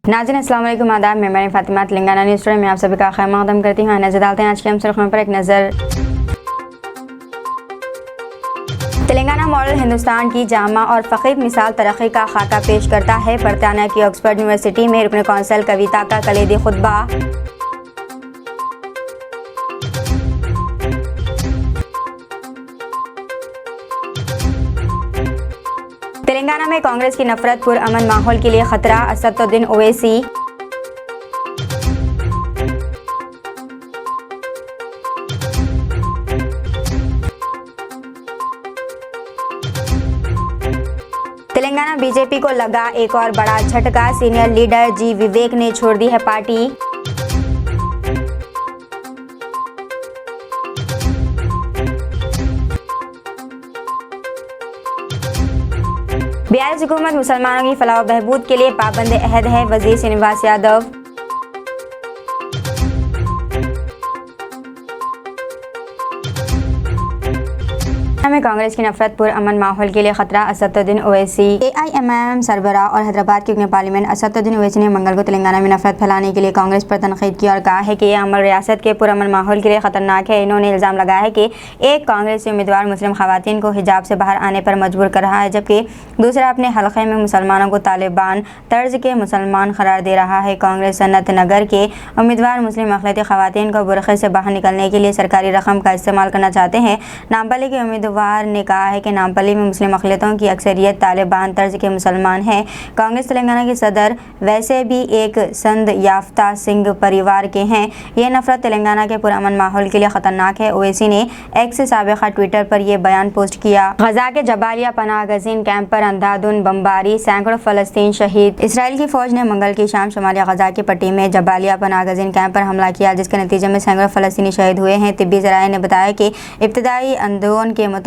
नाज़रीन अस्सलाम वालेकुम, आदाब। मैं फातिमा तेलंगाना न्यूज़ टुडे में आप सभी का खैर मक़दम करती हूँ। नजर डालते हैं आज की हम सुर्खियों पर एक नज़र। तेलंगाना मॉडल हिंदुस्तान की जामा और फ़कीर मिसाल तरक्की का खाका पेश करता है। बरतानिया की ऑक्सफोर्ड यूनिवर्सिटी में रुकन कौंसिल कविता का कलीदी खुतबा। तेलंगाना में कांग्रेस की नफरत पुरअमन माहौल के लिए खतरा। असदुद्दीन ओवैसी। तेलंगाना बीजेपी को लगा एक और बड़ा झटका। सीनियर लीडर जी विवेक ने छोड़ दी है पार्टी। बिहार हुकूमत मुसलमानों की फलाह व बहबूद के लिए पाबंद अहद है। वजीर श्रीनिवास यादव। में कांग्रेस की नफरत पुरअमन माहौल के लिए खतरा। असदुद्दीन ओवैसी। AIMIM सरबराह और हैदराबाद के रुकन पार्लियामेंट असदुद्दीन ओवैसी ने मंगल को तेलंगाना में नफरत फैलाने के लिए कांग्रेस पर तनकीद की और कहा है कि यह अमल रियासत के पुरअमन माहौल के लिए खतरनाक है। इन्होंने इल्ज़ाम लगाया है कि एक कांग्रेसी उम्मीदवार मुस्लिम खवातीन को हिजाब से बाहर आने पर मजबूर कर रहा है, जबकि दूसरा अपने हल्के में मुसलमानों को तालिबान तर्ज के मुसलमान करार दे रहा है। कांग्रेस सनत नगर के उम्मीदवार मुस्लिम अक़लियती खवातीन को बुरखे से बाहर निकलने के लिए सरकारी रकम का इस्तेमाल करना चाहते हैं। नामपल्ली के उम्मीदवार ने कहा है कि नामपल्ली में मुस्लिम अक़लियतों की अक्सरियत तालिबान तर्ज के मुसलमान हैं। कांग्रेस तेलंगाना के सदर वैसे भी एक संद याफ्ता सिंह परिवार के हैं। ये नफरत तेलंगाना के पुरअमन माहौल के लिए खतरनाक है। ओवैसी ने एक्स साबिक़ा ट्विटर पर यह बयान पोस्ट किया। गजा के जबालिया पनाह गज़ीन कैंप पर अंधाधुन बमबारी, सैकड़ों फ़लस्तीन शहीद। इसराइल की फ़ौज ने मंगल की शाम शुमाली गजा की पट्टी में जबालिया पनाह गज़ीन कैंप पर हमला किया, जिसके नतीजे में सैकड़ों फ़लस्तीनी शहीद हुए हैं। तिब्बी ज़राए ने बताया कि इब्तदाई अंदाज़ों के मुताबिक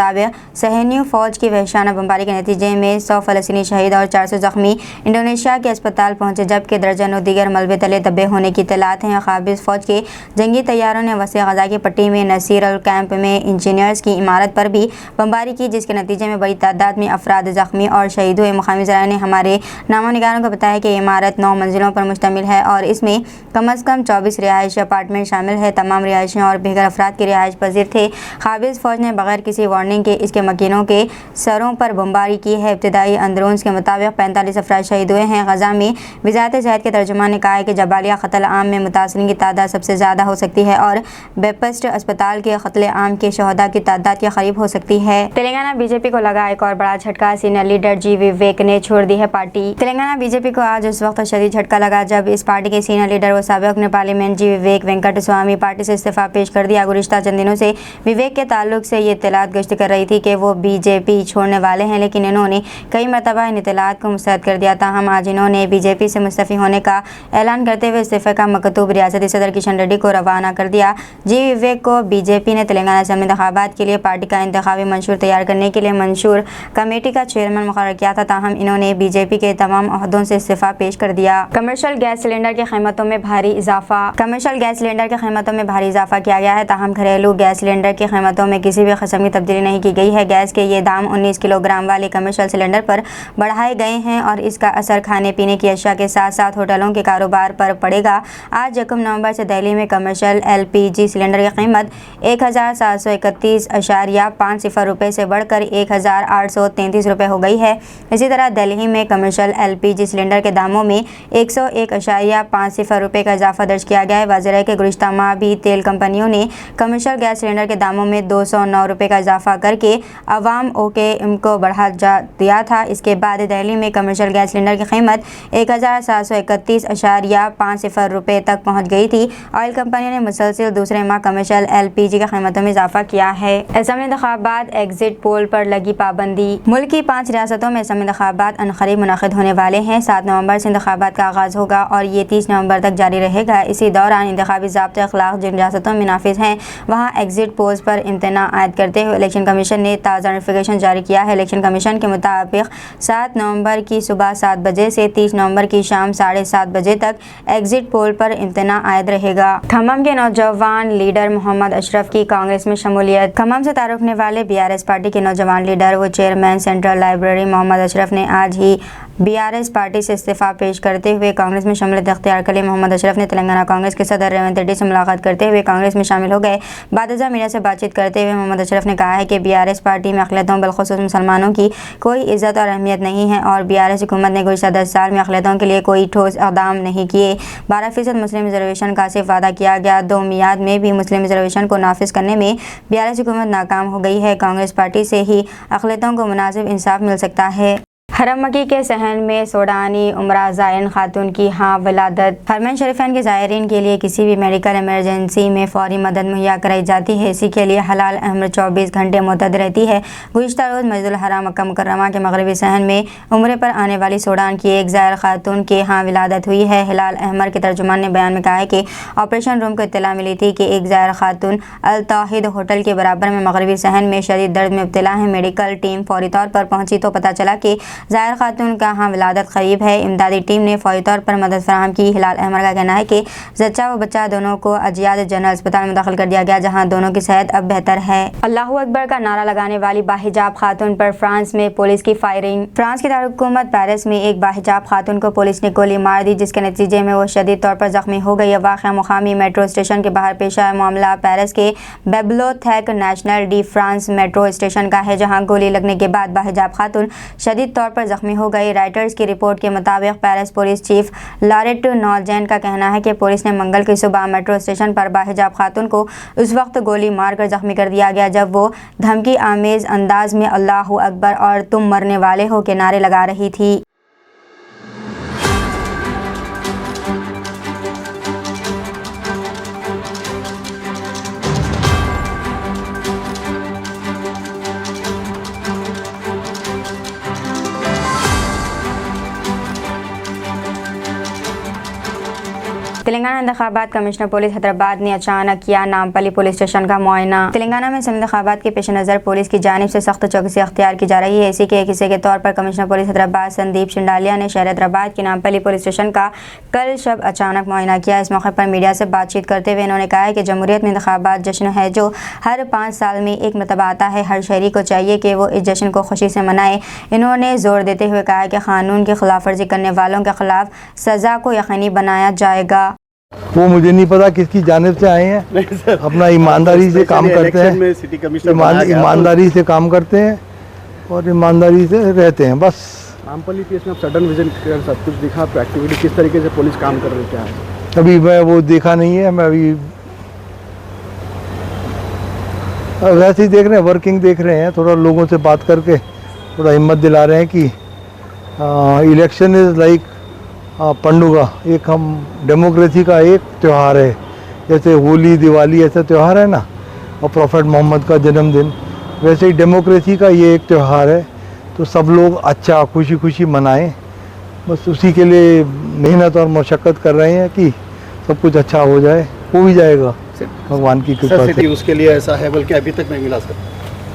सहनियों फ़ौज की वहशाना बमबारी के नतीजे में 100 फ़लस्तीनी शहीद और 400 ज़ख्मी इंडोनेशिया के अस्पताल पहुंचे, जबकि दर्जनों दीगर मलबे तले दबे होने की इत्तलात हैं। काबिज़ फ़ौज के जंगी तैयारों ने वसी गजा की पट्टी में नसीर और कैंप में इंजीनियर्स की इमारत पर भी बमबारी की, जिसके नतीजे में बड़ी तादाद में अफराद ज़ख्मी और शहीद हुए। मुक़ामी ज़राए ने हमारे नामोनिगारों को बताया कि इमारत 9 मंजिलों पर मुश्तमिल है और इसमें कम अज़ कम 24 रिहायशी अपार्टमेंट शामिल है। तमाम रिहायशी और बेघर अफराद के रिहाइश पजीर थे। काबिज़ फ़ौज ने बगैर किसी वार्निंग के इसके मकीनों के सरों पर बमबारी की है। इब्तदाई अंदरून के मुताबिक 45 अफराद शहीद हुए हैं। गजा में वज़ारत सेहत के तर्जुमान ने कहा है कि जबालिया क़त्ल आम में मुतासरीन की तादाद सबसे ज़्यादा हो सकती है और बेपस्ट अस्पताल के क़त्ल आम के शहदा की तादाद के करीब हो सकती है। तेलंगाना बीजेपी को लगा एक और बड़ा झटका। सीनियर लीडर जी विवेक ने छोड़ दी है पार्टी। तेलंगाना बीजेपी को आज उस वक्त शदीद झटका लगा जब इस पार्टी के सीनियर लीडर व साबिक़ रुकन पार्लियामेंट जी विवेक वेंकट स्वामी पार्टी से इस्तीफ़ा पेश कर दिया। गुज़िश्ता चंद दिनों से विवेक के ताल्लुक से ये इत्तलात गश्त कर रही थी कि वो बीजेपी छोड़ने वाले हैं, लेकिन इन्होंने कई मरतबा इन इत्तलात को मुस्तरद कर दिया था। हम आज इन्होंने बीजेपी से मुस्तफ़ी होने का ऐलान करते हुए इस्तीफ़े का मकतूब रियासती सदर किशन रेड्डी को रवाना कर दिया। जी विवेक को बीजेपी ने तेलंगाना असेंबली इंतखाबात के लिए पार्टी का इंतखाबी मंशूर तैयार करने के लिए मंशूर कमेटी का चेयरमैन मुकर्रर किया था, ताहम इन्होंने बीजेपी के तमाम अहदों से इस्तीफ़ा पेश कर दिया। कमर्शियल गैस सिलेंडर की कीमतों में भारी इजाफा। कमर्शियल गैस सिलेंडर की कीमतों में भारी इजाफा किया गया है, ताहम घरेलू गैस सिलेंडर की कीमतों में किसी भी किस्म की तब्दीली नहीं की गई है। गैस के ये दाम 19 किलोग्राम वाले कमर्शियल सिलेंडर पर बढ़ाए गए हैं और इसका असर खाने पीने की अशिया के साथ साथ होटलों के कारोबार पर पड़ेगा। आज 1 नवंबर से दिल्ली में कमर्शियल LPG सिलेंडर की कीमत 1731.50 रुपये से बढ़कर 1833 रुपये हो गई है। इसी तरह दिल्ली में कमर्शियल LPG सिलेंडर के दामों में 101.50 रुपये का इजाफा दर्ज किया गया है। वाज़ेह है कि गुज़िश्ता माह भी तेल कंपनियों ने कमर्शियल गैस सिलेंडर के दामों में 209 रुपये का इजाफा करके अवाम के इनको बढ़ा दिया था। इसके बाद दिल्ली में कमर्शियल गैस सिलेंडर की कीमत 1731.50 रुपये तक पहुंच गई थी। ऑयल कंपनी ने मुसलसल दूसरे माह कमर्शियल LPG की कीमतों में इजाफा किया है। असेंबली इंतखाबात एग्जिट पोल पर लगी पाबंदी। मुल्क की 5 रियासतों में असेंबली इंतखाबात अनक़रीब मुनक़िद होने वाले हैं। 7 नवंबर से इंतखाबात का आगाज़ होगा और ये 30 नवंबर तक जारी रहेगा। इसी दौरान इंतखाबी ज़ाब्ते अखलाक जिन रियासतों में नाफिज हैं, वहाँ एग्जिट पोल्स पर इम्तना आयद करते हुए इलेक्शन इलेक्शन कमीशन ने ताज़ा नोटिफिकेशन जारी किया है। इलेक्शन कमीशन के मुताबिक 7 नवंबर की सुबह 7 बजे से 30 नवंबर की शाम 7:30 बजे तक एग्जिट पोल पर इम्तना आयद रहेगा। खम्मम के नौजवान लीडर मोहम्मद अशरफ की कांग्रेस में शमूलियत। खम्मम से तारुफ होने वाले BRS पार्टी के नौजवान लीडर व chairman central library Mohammad Ashraf ने आज ही BRS पार्टी से इस्तीफा पेश करते हुए कांग्रेस में शमूलियत अख्तियार कर ली। मोहम्मद अशरफ ने तेलंगाना कांग्रेस के सदर रेवंत रेड्डी से मुलाकात करते हुए कांग्रेस में शामिल हो गए। बाद मीडिया से बातचीत करते हुए मोहम्मद अशरफ ने कहा है कि BRS पार्टी में अक़लियतों बिलख़ुसूस मुसलमानों की कोई इज़्ज़त और अहमियत नहीं है और BRS हुकूमत ने गुज़श्ता 10 साल में अक़लियतों के लिए कोई ठोस इक़दाम नहीं किए। 12% मुस्लिम रिजर्वेशन का सिर्फ वादा किया गया। 2 मियाद में भी मुस्लिम रिजर्वेशन को नाफिज करने में BRS हुकूमत नाकाम हो गई है। कांग्रेस पार्टी से ही अक़लियतों को मुनासिब इंसाफ मिल सकता है। हरम मक्की के सहन में सूडानी उमरा ज़ायरीन खातून की विलादत। हरमैन शरीफैन के ज़ायरीन के लिए किसी भी मेडिकल इमरजेंसी में फ़ौरी मदद मुहैया कराई जाती है। इसी के लिए हलाल अहमर 24 घंटे मुतद रहती है। गुज़िश्ता रोज़ मस्जिदुल हराम मक्का मुकर्रमा के मगरबी सहन में उम्रे पर आने वाली सूडान की एक ज़ायर खातून के विलादत हुई है। हिलाल अहमर के तर्जुमान ने बयान में कहा है कि ऑपरेशन रूम को इत्तला मिली थी कि एक ज़ायर खातून अल तौहीद होटल के बराबर में मगरबी सहन में शदीद दर्द में मुब्तला है। मेडिकल टीम फौरी तौर पर पहुंची तो पता चला कि ज़ायर खातून का विलादत करीब है। इमदादी टीम ने फौरी तौर पर मदद फराहम की। हिलाल अहमर का कहना है कि जच्चा व बच्चा दोनों को अजियाद जनरल अस्पताल में दाखिल कर दिया गया, जहां दोनों की सेहत अब बेहतर है। अल्लाहू अकबर का नारा लगाने वाली बाहिजाब खातून पर फ्रांस में पुलिस की फायरिंग। फ्रांस की दारुलहुकूमत पेरिस में एक बाहिजाब खातून को पुलिस ने गोली मार दी, जिसके नतीजे में वो शदीद तौर पर जख्मी हो गई। वाक़या मुकामी मेट्रो स्टेशन के बाहर पेश आया मामला पेरिस के Bibliotheque Nationale de France metro station का है, जहाँ गोली लगने के बाद बाहिजाब खातून शदीद तौर पर जख्मी हो गई। राइटर्स की रिपोर्ट के मुताबिक पेरिस पुलिस चीफ लॉरेट नॉलजेन का कहना है कि पुलिस ने मंगल की सुबह मेट्रो स्टेशन पर बाहिजाब खातून को उस वक्त गोली मारकर जख्मी कर दिया गया जब वो धमकी आमेज अंदाज में अल्लाहू अकबर और तुम मरने वाले हो के नारे लगा रही थी। तेलंगाना इंतखाबात कमिश्नर पुलिस हैदराबाद ने अचानक किया नामपल्ली पुलिस स्टेशन का मुआयना। तेलंगाना में इंतखाबात के पेश नज़र पुलिस की जानिब से सख्त चौकसी अख्तियार की जा रही है। इसी के एक हिस्से के तौर पर कमिश्नर पुलिस हैदराबाद संदीप शिंडालिया ने शहर हैदराबाद के नामपल्ली पुलिस स्टेशन का कल शब अचानक मुआयना किया। इस मौके पर मीडिया से बातचीत करते हुए इन्होंने कहा है कि जमहूरियत में इंतखाबात जश्न है जो हर 5 साल में एक मरतबा आता है। हर शहरी को चाहिए कि वो इस जश्न को खुशी से मनाए। इन्होंने जोर देते हुए कहा कि कानून की खिलाफ वर्जी करने वालों के खिलाफ सज़ा को यकीनी बनाया जाएगा। वो मुझे नहीं पता किसकी जानिब से आए हैं। अपना ईमानदारी से काम करते हैं, ईमानदारी से काम करते हैं और ईमानदारी से रहते हैं बस। नामपल्ली केस में सडन विजन सब कुछ दिखा, आपको एक्टिविटी किस तरीके से पुलिस काम कर रही है क्या है? अभी मैं वो देखा नहीं है, मैं अभी वैसे ही देख रहे हैं, वर्किंग देख रहे हैं। थोड़ा लोगों से बात करके थोड़ा हिम्मत दिला रहे हैं कि इलेक्शन इज़ लाइक पंडुगा, एक हम डेमोक्रेसी का एक त्यौहार है। जैसे होली दिवाली ऐसा त्यौहार है ना, और प्रॉफेट मोहम्मद का जन्मदिन, वैसे ही डेमोक्रेसी का ये एक त्यौहार है। तो सब लोग अच्छा खुशी खुशी मनाएं, बस उसी के लिए मेहनत और मशक्क़त कर रहे हैं कि सब कुछ अच्छा हो जाए। हो भी जाएगा भगवान की कृपा से। उसके लिए ऐसा है, बल्कि अभी तक नहीं मिला सर।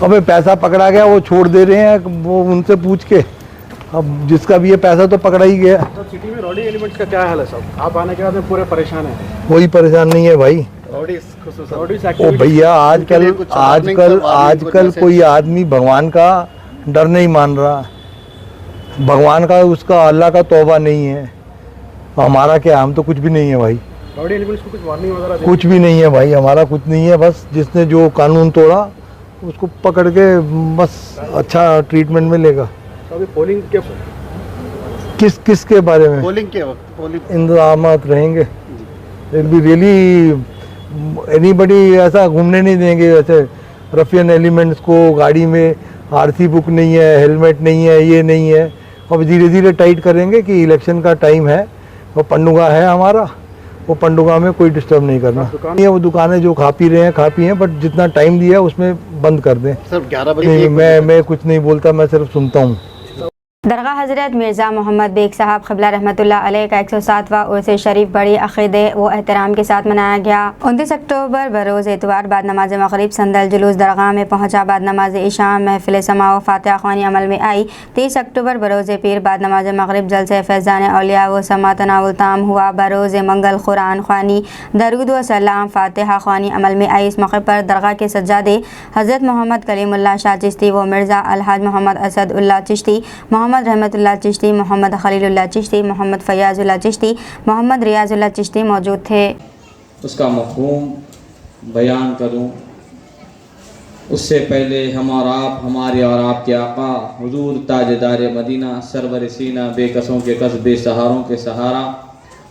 अब पैसा पकड़ा गया, वो छोड़ दे रहे हैं, वो उनसे पूछ के। अब जिसका भी ये पैसा तो पकड़ा ही गया। तो सिटी में रॉडी एलिमेंट्स का क्या हाल है साहब? आप आने के बाद में पूरे परेशान हैं। कोई परेशान नहीं है भाई। ओ भैया, आजकल कोई आदमी भगवान का डर नहीं मान रहा। भगवान का, उसका अल्लाह का तौबा नहीं है। हमारा क्या, हम तो कुछ भी नहीं है भाई। रॉडी एलिमेंट्स को कुछ वार्निंग वगैरह कुछ भी नहीं है भाई, हमारा कुछ नहीं है। बस जिसने जो कानून तोड़ा उसको पकड़ के बस अच्छा ट्रीटमेंट मिलेगा। अभी पोलिंग के किसके बारे में? पोलिंग के वक्त पोलिंग इंतजाम रहेंगे। रियली एनीबडी ऐसा घूमने नहीं देंगे। जैसे रफियन एलिमेंट्स को गाड़ी में आरसी बुक नहीं है, हेलमेट नहीं है, ये नहीं है। अब धीरे धीरे टाइट करेंगे कि इलेक्शन का टाइम है, वो पंडुगा है हमारा, वो पंडुगा में कोई डिस्टर्ब नहीं करना। ये वो दुकानें जो खा पी रहे हैं खा पी हैं, बट जितना टाइम दिया उसमें बंद कर दें। सर 11 बजे मैं कुछ नहीं बोलता, मैं सिर्फ सुनता हूँ। दरगाह हज़रत मिर्ज़ा मोहम्मद बेग साहब क़िबला रहमतुल्लाह अलैह का 107वां उर्स शरीफ बड़ी अक़ीदे व एहतराम के साथ मनाया गया। 29 अक्टूबर बरोज़ इतवार बाद नमाज मग़रिब संदल जुलूस दरगाह में पहुँचा। बाद नमाज इशा महफ़िल समा व फ़ातिहा ख़्वानी अमल में आई। 30 अक्टूबर बरोज़ पीर बाद नमाज मग़रिब जलसे फ़ैज़ान औलिया व समा तनावुल ताम हुआ। बरोज़ मंगल क़ुरान ख़्वानी दरूद व सलाम फ़ातिहा ख़्वानी अमल में आई। इस मौके पर दरगाह के सज्जादे हज़रत मोहम्मद कलीमुल्लाह शाह चिश्ती व मिर्ज़ा अलहाज मोहम्मद असदुल्लाह चिश्ती, मोहम्मद रहमतुल्लाह चिश्ती, मोहम्मद खलीलुल्लाह चिश्ती, मोहम्मद फ़याज़ुल्लाह चिश्ती, मोहम्मद रियाज़ुल्लाह चिश्ती मौजूद थे। उसका मफ़हूम बयान करूं उससे पहले हम और आप, हमारे और आपके आका हुजूर ताजदार मदीना सरवर सीना बेकसों के कस बेसहारों के सहारा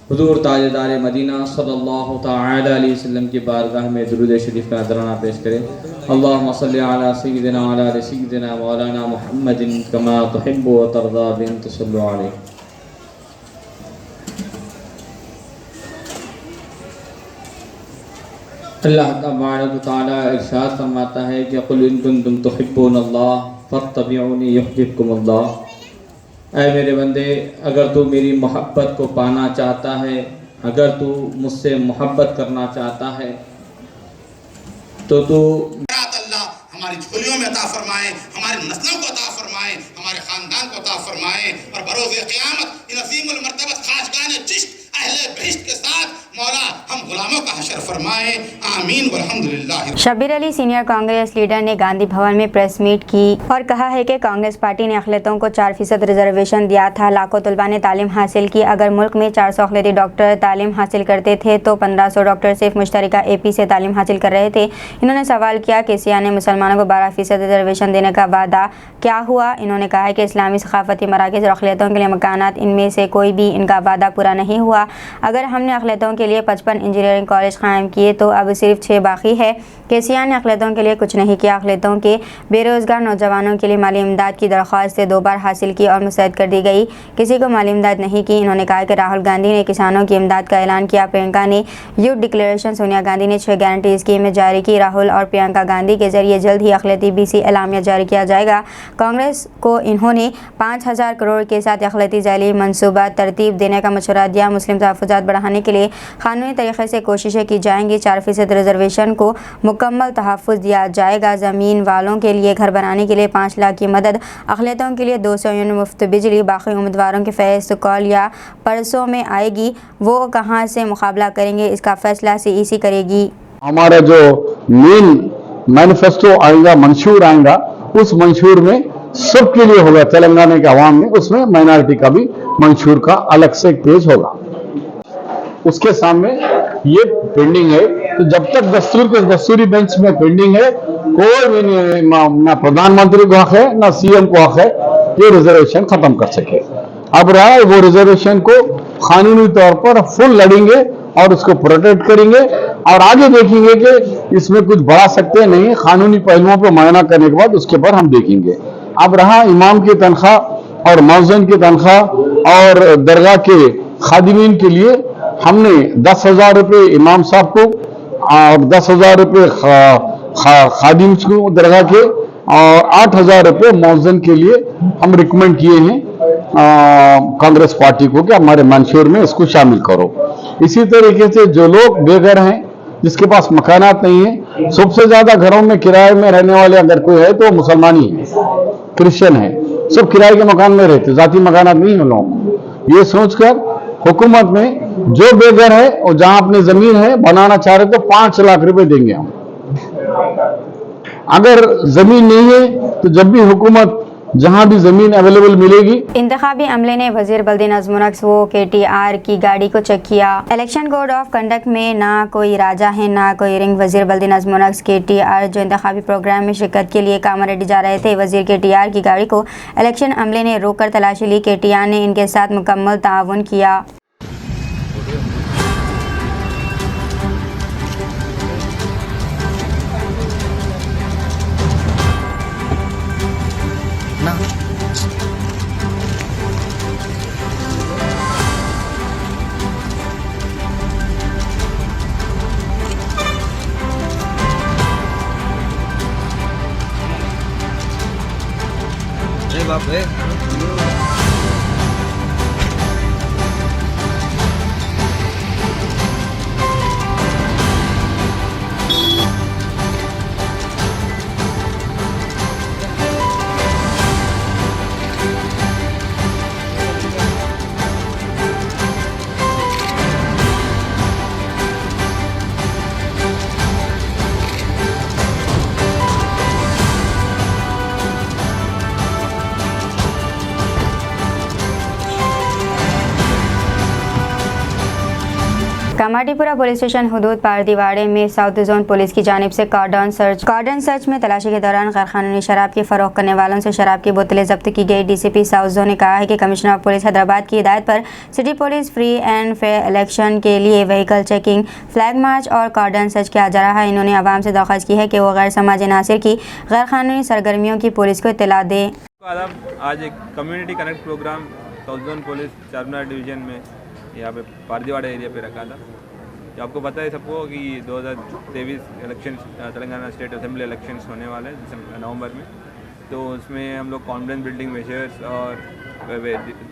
हुजूर ताजदार मदीना सल्लल्लाहु तआला अलैहि वसल्लम की बारगाह में दुरूद शरीफ का नज़राना पेश करें। अल्लाहुम्मा सल्लि अला सय्यिदिना व अला सय्यिदिना मौलाना मुहम्मदिन कमा तुहिब्बु व तर्ज़ा बिन तुसल्लु अलैहि। अल्लाह तबारक व तआला इरशाद फरमाता है कि कुल इन कुंतुम तुहिब्बूनल्लाह फत्तबिऊनी युहब्बुकुमुल्लाह। ऐ मेरे बंदे, अगर तू मेरी मोहब्बत को पाना चाहता है, अगर तू मुझसे मोहब्बत करना चाहता है तो तू अल्लाह हमारी झोलियों में अता फरमाए, हमारे नस्लों को अता फरमाए, हमारे ख़ानदान को अता फरमाए और बरोज़ क़यामत इन अज़ीमुल मर्तबत ख़ाशगान चिश्त अहले बहिश्त के साथ मौला हम गुलामों का हशर फरमाए। आमीन वल्हम्दुलिल्लाह। शब्बीर अली सीनियर कांग्रेस लीडर ने गांधी भवन में प्रेस मीट की और कहा है कि कांग्रेस पार्टी ने अक़लियतों को 4% रिजर्वेशन दिया था। लाखों तलबा ने तालीम हासिल की। अगर मुल्क में 400 अक़लियती डॉक्टर तालीम हासिल करते थे तो 1500 डॉक्टर सिर्फ मुश्तरका AP से तालीम हासिल कर रहे थे। इन्होंने सवाल किया कि सिया ने मुसलमानों को 12% रिजर्वेशन देने का वादा क्या हुआ। इन्होंने कहा है कि इस्लामी सकाफती मराकज़ और अक़लियतों के लिए मकानात, इनमें से कोई भी इनका वादा पूरा नहीं हुआ। अगर हमने अक़लियतों के लिए 55 इंजीनियरिंग कॉलेज कायम किए तो अब सिर्फ 6 बाकी है। केसीआर ने अक़लियतों के लिए कुछ नहीं किया। अक़लियतों के बेरोज़गार नौजवानों के लिए माली इमदाद की दरख्वास्त 2 बार हासिल की और मुस्तरद कर दी गई, किसी को माली इमदाद नहीं की। इन्होंने कहा कि राहुल गांधी ने किसानों की इमदाद का ऐलान किया, प्रियंका ने यूथ डिक्लेरेशन, सोनिया गांधी ने 6 गारंटी स्कीमें जारी की। राहुल और प्रियंका गांधी के जरिए जल्द ही अक़लियती BC एलामिया जारी किया जाएगा। कांग्रेस को इन्होंने 5000 करोड़ के साथ अक़लियती ज़ैली मनसूबा तरतीब देने का मशवरा दिया। मुस्लिम तहफ़्फ़ुज़ात बढ़ाने के लिए कानूनी तरीक़े से कोशिशें की जाएंगी। 4% रिजर्वेशन को मुकम्मल तहफ़्फ़ुज़ दिया जाएगा। ज़मीन वालों के लिए घर बनाने के लिए 5 लाख की मदद। अक़लियतों के लिए 200 यूनिट मुफ्त बिजली। बाकी उम्मीदवारों की फ़हरिस्त कल या परसों में आएगी, वो कहाँ से मुकाबला करेंगे इसका फ़ैसला CEC करेगी। हमारा जो मेन मैनिफेस्टो आएगा, मंशूर आएगा, उस मंशूर में सबके लिए होगा, तेलंगाना के अवाम में, उसमें माइनॉरिटी का भी मंशूर का अलग से एक पेज होगा। उसके सामने ये पेंडिंग है, तो जब तक दस्तूरी बेंच में पेंडिंग है, कोई भी ना प्रधानमंत्री को हक है ना CM को हक है ये रिजर्वेशन खत्म कर सके। अब रहा है वो रिजर्वेशन को कानूनी तौर पर फुल लड़ेंगे और उसको प्रोटेक्ट करेंगे और आगे देखेंगे कि इसमें कुछ बढ़ा सकते हैं नहीं, कानूनी पहलुओं पर मुआयना करने के बाद उसके बाद हम देखेंगे। अब रहा इमाम की तनख्वाह और मौज़िन की तनख्वाह और दरगाह के खादिमीन के लिए हमने 10,000 रुपये इमाम साहब को और 10,000 रुपये खादिम को दरगाह के और 8,000 रुपये मौज़िन के लिए हम रिकमेंड किए हैं कांग्रेस पार्टी को कि हमारे मंशूर में इसको शामिल करो। इसी तरीके से जो लोग बेघर हैं, जिसके पास मकानात नहीं है, सबसे ज्यादा घरों में किराए में रहने वाले अगर कोई है तो मुसलमान ही है, क्रिश्चियन है, सब किराए के मकान में रहते, जाती मकानात नहीं है लोगों को। ये सोचकर हुकूमत में जो बेघर है और जहां अपनी जमीन है बनाना चाह रहे तो 5 लाख रुपए देंगे हम। अगर जमीन नहीं है तो जब भी हुकूमत जहां भी जमीन अवेलेबल मिलेगी। इंतखाबी अमले ने वजीर बल्दी नज़्म नक्श वो KTR की गाड़ी को चेक किया। इलेक्शन कोड ऑफ कंडक्ट में ना कोई राजा है ना कोई रिंग। वजीर बल्दी नज़्म नक्श KTR जो इंतखाबी प्रोग्राम में शिरकत के लिए कामारेड्डी जा रहे थे, वजीर KTR की गाड़ी को इलेक्शन अमले ने रोक कर तलाशी ली। KTR ने इनके साथ मुकम्मल ताउन किया। बाप रे। कामाटीपुरा पुलिस स्टेशन हुदूद पारदीवाड़े में साउथ जोन पुलिस की जानिब से कार्डन सर्च में तलाशी के दौरान गैरकानूनी शराब की फरोख्त करने वालों से शराब की बोतलें जब्त की गई। डीसीपी साउथ जोन ने कहा है कि कमिश्नर ऑफ पुलिस हैदराबाद की हिदायत पर city police free and fair election के लिए व्हीकल चेकिंग, फ्लैग मार्च और कार्डन सर्च किया जा रहा है। इन्होंने आवाम से दरख्वास्त की है कि वो गैर समाजी नासिर की गैरकानूनी सरगर्मियों की पुलिस को इत्तला दें। आज एक community connect programme south zone police Charminar division में यहाँ पे पारदीवाड़ा एरिया पे रखा था। जो आपको पता है सबको कि 2023 election Telangana state assembly elections होने वाले हैं नवंबर में, तो उसमें हम लोग कॉन्फिडेंस बिल्डिंग मेजर्स और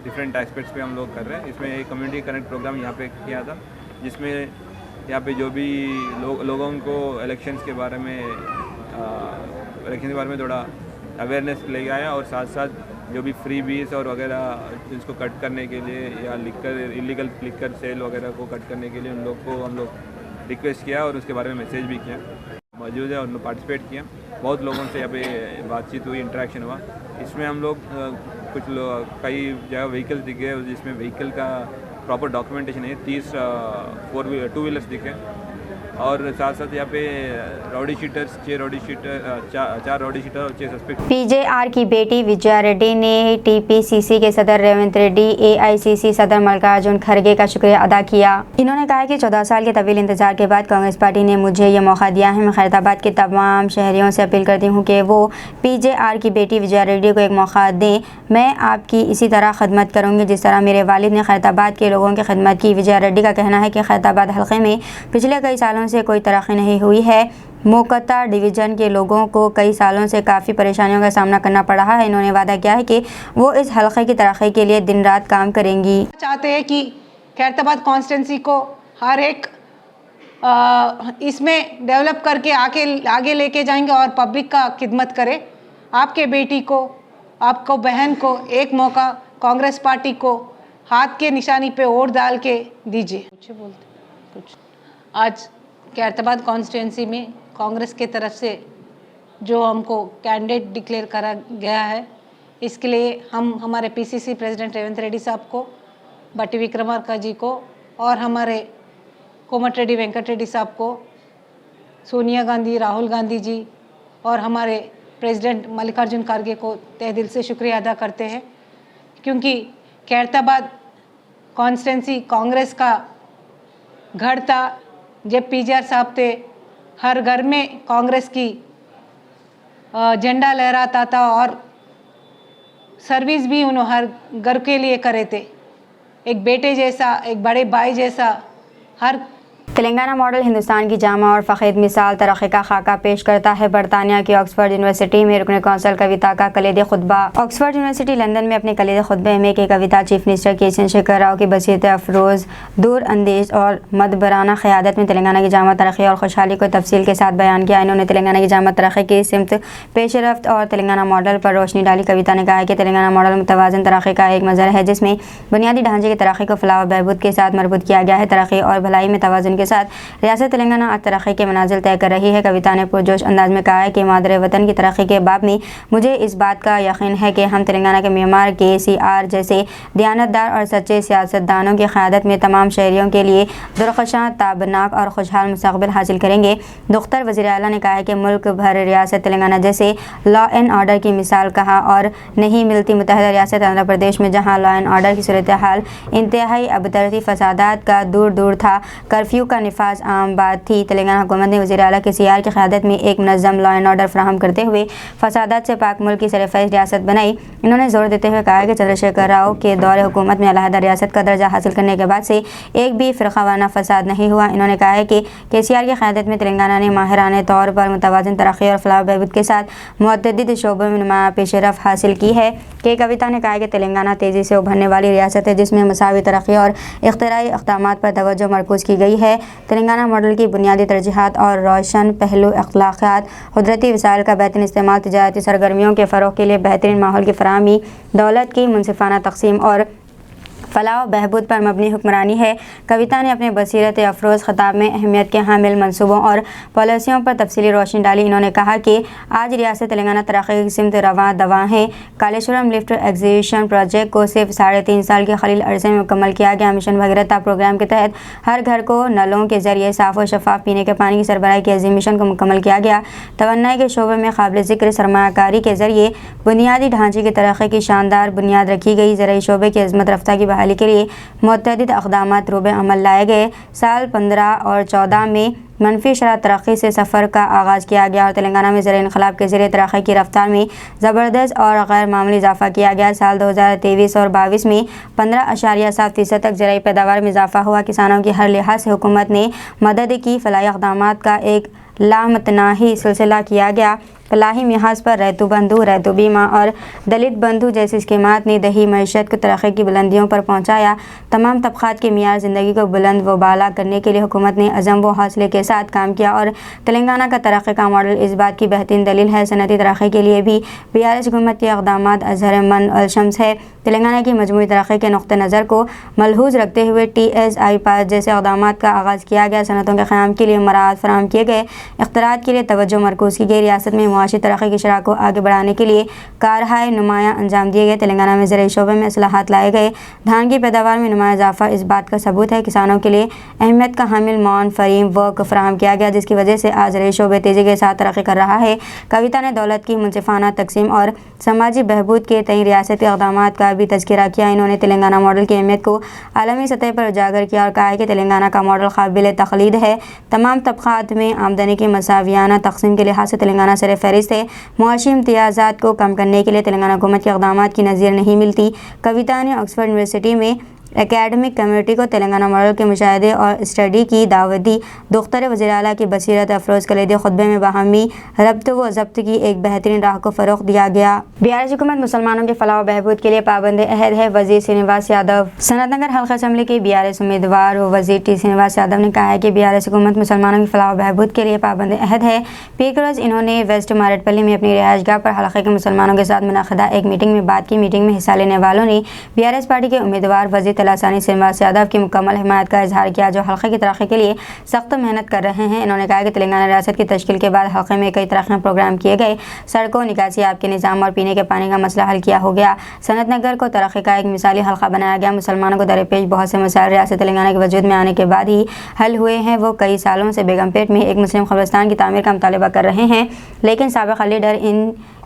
डिफरेंट एस्पेक्ट्स पे हम लोग कर रहे हैं। इसमें एक कम्युनिटी कनेक्ट प्रोग्राम यहाँ पे किया था, जिसमें यहाँ पे जो भी लोगों को इलेक्शंस के बारे में थोड़ा अवेयरनेस ले आया, और साथ साथ जो भी फ्री बीस और वगैरह इसको कट करने के लिए या इलीगल लिकर सेल वगैरह को कट करने के लिए हम लोग रिक्वेस्ट किया और उसके बारे में मैसेज भी किया। मौजूद है और पार्टिसिपेट किया। बहुत लोगों से यहाँ पे बातचीट हुई, इंटरेक्शन हुआ। इसमें हम लोग कई जगह व्हीकल्स दिखे जिसमें व्हीकल का प्रॉपर डॉक्यूमेंटेशन है। 30 टू व्हीलर्स दिखे, और साथ साथ यहाँ पे रॉडी शीटर्स 4 रॉडी शीटर और 6 सस्पेक्ट। पीजेआर की बेटी विजया रेड्डी ने टीपीसीसी के सदर रेवंत रेड्डी, एआईसीसी सदर मल्लिकार्जुन खड़गे का शुक्रिया अदा किया। इन्होंने कहा कि 14 साल के तवील इंतजार के बाद कांग्रेस पार्टी ने मुझे ये मौका दिया है। मैं खैरताबाद के तमाम शहरियों से अपील करती हूँ कि वो पीजेआर की बेटी विजया रेड्डी को एक मौका दें। मैं आपकी इसी तरह खदमत करूँगी जिस तरह मेरे वालिद ने खैरताबाद के लोगों की खिदमत की। विजया रेड्डी का कहना है कि खैरताबाद हल्के में पिछले कई सालों से कोई तरक्की नहीं हुई है। मोकता डिवीज़न के लोगों को कई सालों से काफ़ी परेशानियों का सामना करना पड़ रहा है। इन्होंने वादा किया है कि वो इस हल्के की तरक्की के लिए दिन रात काम करेंगी। चाहते हैं कि खैरताबाद कॉन्स्टिट्यूंसी को हर एक इसमें डेवलप करके आगे लेके जाएंगे और पब्लिक का खिदमत करे। आपके बेटी को, आपको बहन को एक मौका कांग्रेस पार्टी को हाथ के निशानी पे वोट डाल के दीजिए। कुछ आज खैरताबाद कॉन्स्टिट्यूंसी में कांग्रेस के तरफ से जो हमको कैंडिडेट डिक्लेयर करा गया है, इसके लिए हम हमारे पीसीसी प्रेसिडेंट रेवंत रेड्डी साहब को, बट्टी विक्रमार्का जी को और हमारे कोमटिरेड्डी वेंकट रेड्डी साहब को, सोनिया गांधी, राहुल गांधी जी और हमारे प्रेसिडेंट मल्लिकार्जुन खड़गे को तहे दिल से शुक्रिया अदा करते हैं, क्योंकि खैरताबाद कॉन्स्टिट्यूंसी कांग्रेस का घर था। जब पीजीआर साहब थे, हर घर में कांग्रेस की झंडा लहराता था और सर्विस भी उन्होंने हर घर के लिए करे थे। एक बेटे जैसा, एक बड़े भाई जैसा हर तेलंगाना मॉडल हिंदुस्तान की जामा और फ़खीद मिसाल तरक्की का खाका पेश करता है। बरतानिया की ऑक्सफोर्ड यूनिवर्सिटी में रुकन कौंसल कविता का कलीदी खुतबा। ऑक्सफोर्ड यूनिवर्सिटी लंदन में अपने कलीदी खुतबे में की कविता चीफ मिनिस्टर के चंद्रशेखर राव की बसीरत अफरोज़, दूर अंदेश और मदबराना क़यादत में तेलंगाना की जामा तरक्की और खुशहाली को तफसील के साथ बयान किया। इन्होंने तेलंगाना की जामा तरक्की की सिमत पेशरफ्त और तेलंगाना मॉडल पर रोशनी डाली। कविता ने कहा है कि तेलंगाना मॉडल मुतवाज़न तरक्की का एक मंजर है, जिसमें बुनियादी ढांचे की तरक्की को फलाह व बहबूद के साथ मरबूत किया गया है। तरक्की और भलाई में तवाज़ुन के साथ रियासत तेलंगाना आज तरक्की के मनाजिल तय कर रही है। कविता ने पुरजोश अंदाज में कहा है कि मादरे वतन की तरक्की के बाब में मुझे इस बात का यकीन है कि हम तेलंगाना के मेमार KCR जैसे दयानतदार और सच्चे सियासतदानों की क़यादत में तमाम शहरियों के लिए दुरख़शां, ताबनाक और खुशहाल मुस्तक़बिल हासिल करेंगे। दुख्तर वज़ीर आला ने कहा है कि मुल्क भर रियासत तेलंगाना जैसे लॉ एंड ऑर्डर की मिसाल कहा और नहीं मिलती मुत्तहिदा रियासत आंध्र प्रदेश में, जहाँ लॉ एंड ऑर्डर की सूरत हाल इंतहाई अबतर थी, फसादात का दूर दूर था, कर्फ्यू का निफाज आम बात थी। तेलंगाना हुकूमत ने वज़ीर आला KCR की क़यादत में एक मुनज़्ज़म लॉ एंड ऑर्डर फराहम करते हुए फसादात से पाक मुल्क की सरफ़हरिस्त रियासत बनाई। इन्होंने जोर देते हुए कहा कि चंद्रशेखर राव के दौर हुकूमत में अलहदा रियासत का दर्जा हासिल करने के बाद से एक भी फ़िरक़ावाना फसाद नहीं हुआ। इन्होंने कहा है कि KCR की क़यादत में तेलंगाना ने माहिराने तौर पर मुतवाज़िन तरक्की और फलाह बहबूद के साथ मुतअद्दिद शोबों में नुमायाँ पेशरफ़्त हासिल की है। कविता ने कहा कि तेलंगाना तेज़ी से उभरने वाली रियासत है, जिसमें मसावी तरक्की और इख्तिराई इक़दामात पर तवज्जो मरकूज़ की गई है। तेलंगाना मॉडल की बुनियादी तरजीहात और रोशन पहलू अखलाक़ात, कुदरती वसाइल का बेहतरीन इस्तेमाल, तिजारती सरगर्मियों के फ़रोग़ के लिए बेहतरीन माहौल की फराहमी, दौलत की मुनसिफ़ाना तक़सीम और फलाह बहबूद पर मबनी हुक्मरानी है। कविता ने अपने बसीरत अफरोज़ खिताब में अहमियत के हामिल मंसूबों और पॉलिसियों पर तफसीली रोशनी डाली। इन्होंने कहा कि आज रियासत तेलंगाना तरक्की की सिमत रवां दवां है। कालेश्वरम लिफ्ट एग्जीक्यूशन प्रोजेक्ट को सिर्फ 3.5 साल के खलील अरसे में मुकम्मल किया गया। मिशन भगीरथ प्रोग्राम के तहत हर घर को नलों के जरिए साफ़ और शफाफ पीने के पानी की सरबराही के अजीम मिशन को मुकम्मल किया गया। तवन्नाई के शोबे में काबिल ज़िक्र सरमायाकारी के जरिए बुनियादी ढांचे की तरक्की की शानदार बुनियाद रखी गई। ज़राई शोबे की अज़मत रफ्ता की बहाली के लिए मुतअद्दिद इक़दामात रूबे अमल लाए गए। साल 15 और 14 में मनफी शरह तरक्की से सफ़र का आगाज़ किया गया और तेलंगाना में ज़र इनक़लाब के ज़रिए तरक्की की रफ्तार में ज़बरदस्त और गैर मामूली इजाफ़ा किया गया। साल 2023 और 22 में 15.7% तक ज़राई पैदावार में इजाफ़ा हुआ। किसानों की हर लिहाज से हुकूमत ने मदद की। फलाही इक़दामात का एक लामतनाही सिलसिला किया गया। फलाही मिहाज पर रैतु बंधु, रैतु बीमा और दलित बंधु जैसी स्कीमात ने दही मईशत को तरक्की की बुलंदियों पर पहुँचाया। तमाम तबक़ात के मियार ज़िंदगी को बुलंद व बाला करने के लिए हुकूमत ने अज़म व हौसले के साथ काम किया और तेलंगाना का तरक्की का मॉडल इस बात की बेहतरीन दलील है। सनती तरक्की के लिए भी BRS हुकूमत के इक़दामात अज़हर मन अलशम्स है। तेलंगाना की मजमूई तरक्की के नुक़्ते नज़र को मलहूज़ रखते हुए TSI पास जैसे इक़दामात का आगाज़ किया गया। सनतों के क़याम के लिए मराहत फराहम किए गए। इख्तरात के लिए तवज्जो मरकूज़ की गई। रियासत में मुआशी तरक्की की शरह को आगे बढ़ाने के लिए कारहाय नुमाया अंजाम दिए गए। तेलंगाना में ज़राई शोबे में इस्लाहात लाए गए। धान की पैदावार में नुमाया इजाफा इस बात का सबूत है। किसानों के लिए अहमियत का हामिल मौन फरीम वर्क फराहम किया गया, जिसकी वजह से आज ज़राई शोबे तेज़ी के साथ तरक्की कर रहा है। कविता ने दौलत की मुनसिफाना तकसीम और समाजी बहबूद के तई रियासती इक़दामात का भी तज़किरा किया। इन्होंने तेलंगाना मॉडल की अहमियत को आलमी सतह पर उजागर किया और कहा है कि तेलंगाना का मॉडल काबिल तक़लीद है। तमाम तबक़ात में आमदनी की मसावियाना तकसीम के लिहाज से तेलंगाना सर फहरिस्त है। मुआशी इम्तियाज़ात को कम करने के लिए तेलंगाना हुकूमत के इक़दामात की नज़ीर नहीं मिलती। कविता ने ऑक्सफोर्ड यूनिवर्सिटी में एकेडमिक कम्युनिटी को तेलंगाना मॉडल के मुशाहदे और स्टडी की दावत दी। दुख्तर वज़ीर आला की बसीरत अफरोज़ कलीदी खुतबे में बाहमी रब्त व ज़ब्त की एक बेहतरीन राह को फ़रोग़ दिया गया। BRS हुकूमत मुसलमानों के फलाह व बहबूद के लिए पाबंद अहद है। वज़ीर श्रीनिवास यादव सनतनगर हल्का असम्बली के BRS उम्मीदवार व वज़ीर T श्रीनिवास यादव ने कहा है कि BRS हुकूमत मुसलमानों की फलाह व बहबूद के लिए पाबंद अहद है। पीर के रोज़ इन्होंने वेस्ट मारेटपल्ली में अपनी रिहाइशगाह पर हल्के के मुसलमानों के साथ मुनाक़दा एक मीटिंग में बात की। मीटिंग में हिस्सा लेने वालों ने BRS पार्टी के उम्मीदवार वज़ीर तलासानी श्रीनिवास यादव की मुकम्मल हिमायत का इजहार किया, जो हल्के की तरक्की के लिए सख्त मेहनत कर रहे हैं। इन्होंने कहा कि तेलंगाना रियासत की तश्कील के बाद हल्के में कई तरक्की प्रोग्राम किए गए। सड़कों, निकासी, आब के निज़ाम और पीने के पानी का मसला हल किया हो गया। सनतनगर को तरक्की का एक मिसाली हल्का बनाया गया। मुसलमानों को दरपेश बहुत से मसाइल रियासत तेलंगाना के वजूद में आने के बाद ही हल हुए हैं। वो कई सालों से बेगमपेट में एक मुस्लिम कब्रिस्तान की तामीर का मुतालबा कर रहे हैं, लेकिन साबिक़ लीडर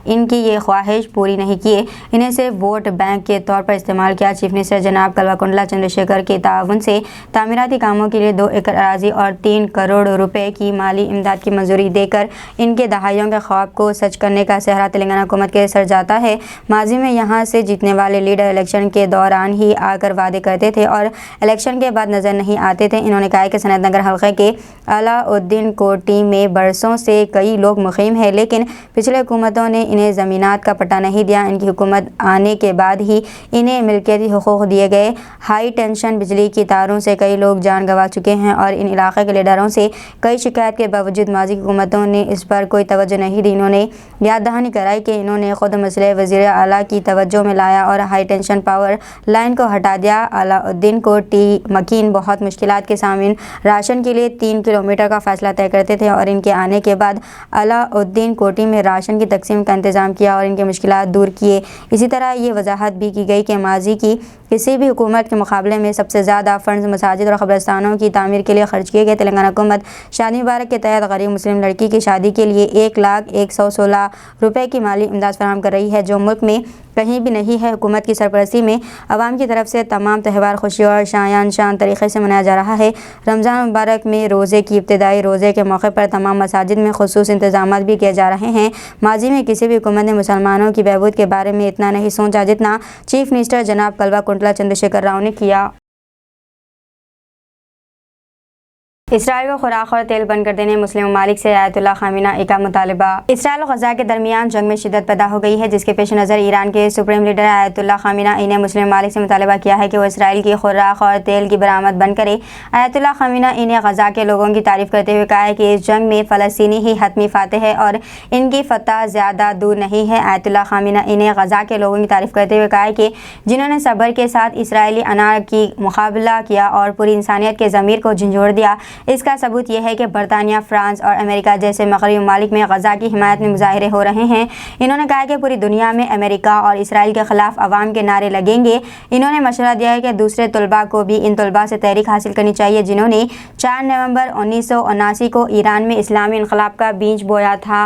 इनकी ये ख्वाहिश पूरी नहीं किए। इन्हें सिर्फ वोट बैंक के तौर पर इस्तेमाल किया। चीफ मिनिस्टर जनाब कल्वाकुंडला चंद्रशेखर के ताउन से तामीराती कामों के लिए 2 एकड़ अराजी और 3 करोड़ रुपए की माली इमदाद की मंजूरी देकर इनके दहाइयों के ख्वाब को सच करने का सेहरा तेलंगाना हुकूमत के सर जाता है। माजी में यहाँ से जीतने वाले लीडर इलेक्शन के दौरान ही आकर वादे करते थे और इलेक्शन के बाद नज़र नहीं आते थे। इन्होंने कहा कि सनतनगर हल्के के अलाउद्दीन कोटी में बरसों से कई लोग मुक़ीम हैं, लेकिन पिछले हुकूमतों ने इन्हें ज़मीनात का पट्टा नहीं दिया। इनकी हुकूमत आने के बाद ही इन्हें मिल्कियती हुकूक दिए गए। हाई टेंशन बिजली की तारों से कई लोग जान गंवा चुके हैं और इन इलाके के लीडरों से कई शिकायत के बावजूद माजी हुकूमतों ने इस पर कोई तवज्जो नहीं दी। इन्होंने याद दहानी कराई कि इन्होंने खुद मसले वज़ीर आला की तवज्जो में लाया और हाई टेंशन पावर लाइन को हटा दिया। अलाउद्दीन कोटी मकीन बहुत मुश्किलात के सामने राशन के लिए 3 किलोमीटर का फ़ासला तय करते थे और इनके आने के बाद अलाउद्दीन कोटी में राशन की तकसीम का इंतज़ाम किया और इनके मुश्किलात दूर किए। इसी तरह ये वजाहत भी की गई कि माजी की किसी भी हुकूमत के मुकाबले में सबसे ज़्यादा फ़ंड्स मसाजिद और कब्रिस्तानों की तामीर के लिए खर्च किए गए। तेलंगाना हुकूमत शादी मुबारक के तहत गरीब मुस्लिम लड़की की शादी के लिए 1,01,16 रुपये की माली इमदाद फराहम कर रही है, जो मुल्क में कहीं भी नहीं है। हुकूमत की सरपरस्ती में अवाम की तरफ से तमाम त्यौहार खुशी और शान तरीक़े से मनाया जा रहा है। रमज़ान मुबारक में रोज़े की इब्तिदाई रोज़े के मौके पर तमाम मसाजिद में खुसूस इंतज़ामात भी किए जा रहे हैं। माजी में किसी भी हुकूमत ने मुसलमानों की बहबूद के बारे में इतना नहीं सोचा जितना चीफ मिनिस्टर जनाब कल्वाकुंडला चंद्रशेखर राव ने किया। इसराइल को खुराक और तेल बंद कर देने मुस्लिम ममालिक से आयतुल्लाह खामेनी का मुतालबा। इसराइल और गजा के दरमियान जंग में शिद्दत पैदा हो गई है, जिसके पेश नज़र ईरान के सुप्रीम लीडर आयतुल्लाह खामेनी ने मुस्लिम ममालिक से मुतालबा किया है कि वो इसराइल की खुराक और तेल की बरामद बंद करे। आयतुल्लाह खामेनी ने गजा के लोगों की तारीफ करते हुए कहा है कि इस जंग में फ़लस्तीनी ही हतमी फातेह है और इनकी फतह ज़्यादा दूर नहीं है। आयतुल्लाह खामेनी ने गजा के लोगों की तारीफ करते हुए कहा है कि जिन्होंने सब्र के साथ इसराइली अनार की मुकाबला किया और पूरी इंसानियत के ज़मीर को झंझोड़ दिया। इसका सबूत यह है कि बरतानिया, फ्रांस और अमेरिका जैसे मगरबी ममालिक में गजा की हिमायत में मुजाहरे हो रहे हैं। इन्होंने कहा कि पूरी दुनिया में अमेरिका और इसराइल के ख़िलाफ़ अवाम के नारे लगेंगे। इन्होंने मशवरा दिया है कि दूसरे तलबा को भी इन तलबा से तहरीक हासिल करनी चाहिए जिन्होंने 4 नवंबर 1979 को ईरान में इस्लामी इनकलाब का बीज बोया था।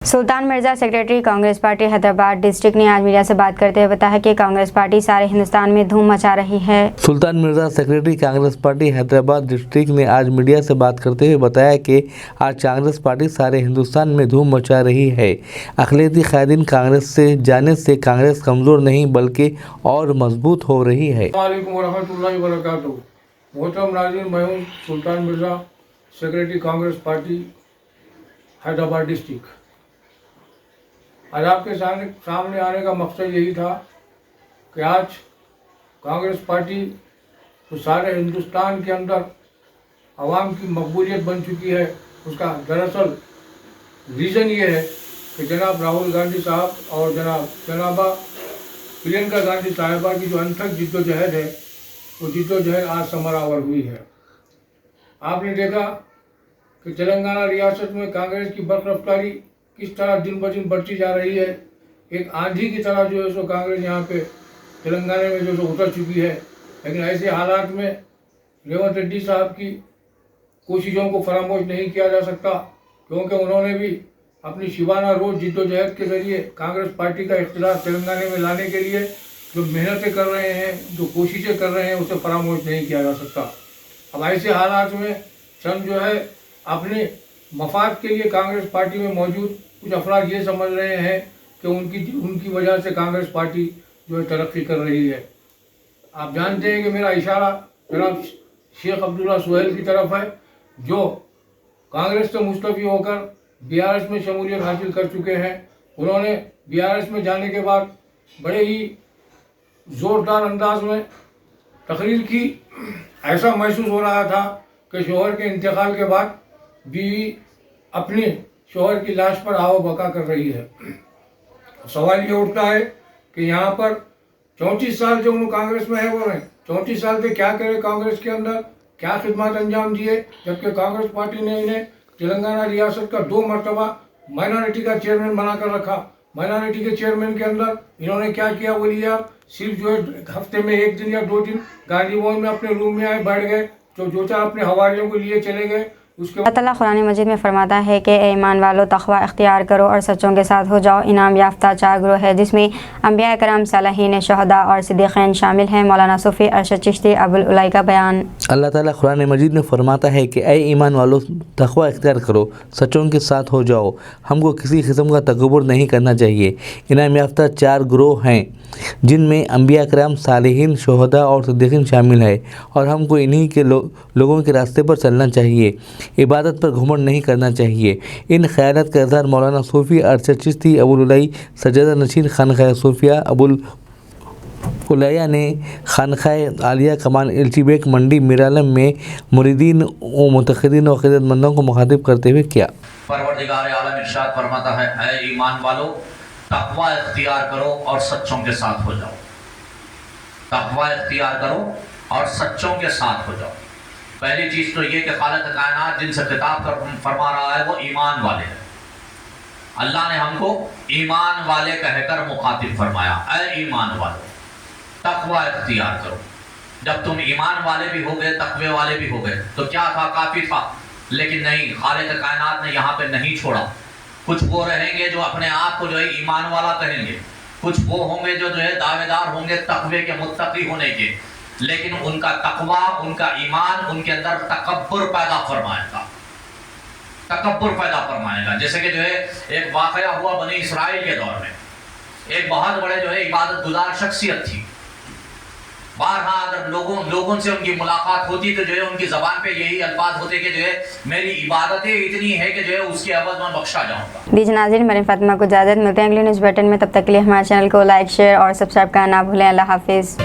Sultan Mirza secretary Congress party Hyderabad district ने आज मीडिया से बात करते हुए बताया कि कांग्रेस पार्टी सारे हिंदुस्तान में धूम मचा रही है। Sultan Mirza secretary Congress party Hyderabad district ने आज मीडिया से बात करते हुए बताया कि आज कांग्रेस पार्टी सारे हिंदुस्तान में धूम मचा रही है। अक़लियती क़ायदीन कांग्रेस से जाने से कांग्रेस कमज़ोर नहीं बल्कि और मजबूत हो रही है। मोहतरम नाज़रीन, मैं हूँ Sultan Mirza secretary Congress party Hyderabad district. आज आपके सामने आने का मकसद यही था कि आज कांग्रेस पार्टी तो सारे हिंदुस्तान के अंदर आवाम की मकबूलियत बन चुकी है। उसका दरअसल रीज़न ये है कि जनाब राहुल गांधी साहब और जनाबा प्रियंका गांधी साहिबा की जो अनथक जिद्दोजहद है, वो जिद्दोजहद आज समरावर हुई है। आपने देखा कि तेलंगाना रियासत में कांग्रेस की बरकरारी किस तरह दिन ब दिन बढ़ती जा रही है। एक आंधी की तरह जो है सो कांग्रेस यहाँ पे तेलंगाना में जो उतर चुकी है। लेकिन ऐसे हालात में रेवंत रेड्डी साहब की कोशिशों को फरामोश नहीं किया जा सकता, क्योंकि उन्होंने भी अपनी शिबाना रोज जिद्दोजहद के जरिए कांग्रेस पार्टी का इख्तियार तेलंगाना में लाने के लिए जो मेहनतें कर रहे हैं, जो कोशिशें कर रहे हैं, उसे फरामोश नहीं किया जा सकता। अब ऐसे हालात में चंद जो है अपने मफाद के लिए कांग्रेस पार्टी में मौजूद कुछ अफराद ये समझ रहे हैं कि उनकी वजह से कांग्रेस पार्टी जो है तरक्की कर रही है। आप जानते हैं कि मेरा इशारा जनाब शेख अब्दुल्ला सुहेल की तरफ है, जो कांग्रेस से मुस्तफ़ी होकर बीआरएस में शमूलियत हासिल कर चुके हैं। उन्होंने बीआरएस में जाने के बाद बड़े ही ज़ोरदार अंदाज में तकरीर की। ऐसा महसूस हो रहा था कि शोहर के इंतकाल के बाद बीवी अपने शोहर की लाश पर आओ बका कर रही है। सवाल ये उठता है कि यहाँ पर 34 साल जो उन्होंने कांग्रेस में है वो रहे, 34 साल से क्या करे कांग्रेस के अंदर, क्या खिदमत अंजाम दिए, जबकि कांग्रेस पार्टी ने इन्हें तेलंगाना रियासत का 2 मरतबा माइनॉरिटी का चेयरमैन बनाकर रखा। माइनॉरिटी के चेयरमैन के अंदर इन्होंने क्या किया बोलिए आप, सिर्फ जो है हफ्ते में 1 दिन या 2 दिन गांधी भवन में अपने रूम में आए बैठ गए, जो 4 अपने हवारियों को लिए चले गए। उसके अल्लाह ताला कुरान मजीद में फरमाता है कि ए ईमान वालों तक़वा इख्तियार करो और सच्चों के साथ हो जाओ। इनाम याफ्ता 4 ग्रोह है जिसमें अंबिया करम सालिहीन शुहदा और सिद्दीक़ीन शामिल हैं। मौलाना सूफ़ी अरशद चिश्ती अबुल उलाई का बयान। अल्लाह ताला कुरान मजीद में फरमाता है कि ए ईमान वालों तक़वा इख्तियार करो, सच्चों के साथ हो जाओ। हमको किसी किस्म का तकब्बुर नहीं करना चाहिए। इनाम याफ्ता 4 ग्रोह हैं जिनमें अंबिया करम सालिहीन शुहदा और सिद्दीक़ीन शामिल है और हमको इन्हीं के लोगों के रास्ते पर चलना चाहिए। इबादत पर घुमंड नहीं करना चाहिए। इन ख्यालात का इज़हार मौलाना सूफ़ी अरशद चिश्ती अबुल उलाई सज्जादा नशीन खानक़ाह सूफिया अबुल उलैया ने खानक़ाह आलिया कमान इल्चिबेक मंडी मिरालम में मुरीदीन व मुतक़िदीन व क़िदतमंदों को मुखातिब करते हुए किया। परवरदिगार आलम इरशाद फरमाता है, ऐ ईमान वालों तक़वा इख्तियार करो और सच्चों के साथ हो जाओ। तक़वा इख्तियार करो और सच्चों के साथ हो जाओ। पहली चीज़ तो ये कि खालिक़ कायनात जिनसे खिताब फरमा रहा है वो ईमान वाले हैं। अल्लाह ने हमको ईमान वाले कहकर मुखातिब फरमाया, ऐ ईमान वालों तक़वा इख्तियार करो। जब तुम ईमान वाले भी हो गए, तक़वे वाले भी हो गए तो क्या था, काफ़ी था। लेकिन नहीं, खालिक़ कायनात ने यहाँ पे नहीं छोड़ा। कुछ वो रहेंगे जो अपने आप को जो है ईमान वाला कहेंगे, कुछ वो होंगे जो है दावेदार होंगे तक़वे के, मुत्तकी होने के, लेकिन उनका तक़वा, उनका ईमान उनके अंदर तकब्बुर पैदा फरमाएगा, तकब्बुर पैदा फरमाएगा। जैसे कि जो है एक वाक़या हुआ बनी इसराइल के दौर में। एक बहुत बड़े जो है इबादत गुजार शख्सियत थी। बारहा अगर लोगों से उनकी मुलाकात होती तो जो है उनकी ज़बान पे यही अल्फाज होते कि जो है मेरी इबादतें इतनी है कि जो है उसके अवज़ में बख्शा जाऊँगा। दीजिए नाज़रीन, मरीम फातिमा को इजाज़त। मिलते हैं अगले न्यूज़ बुलेटिन में। तब तक के लिए हमारे चैनल को लाइक, शेयर और सब्सक्राइब करना ना भूलें। अल्लाह हाफिज़।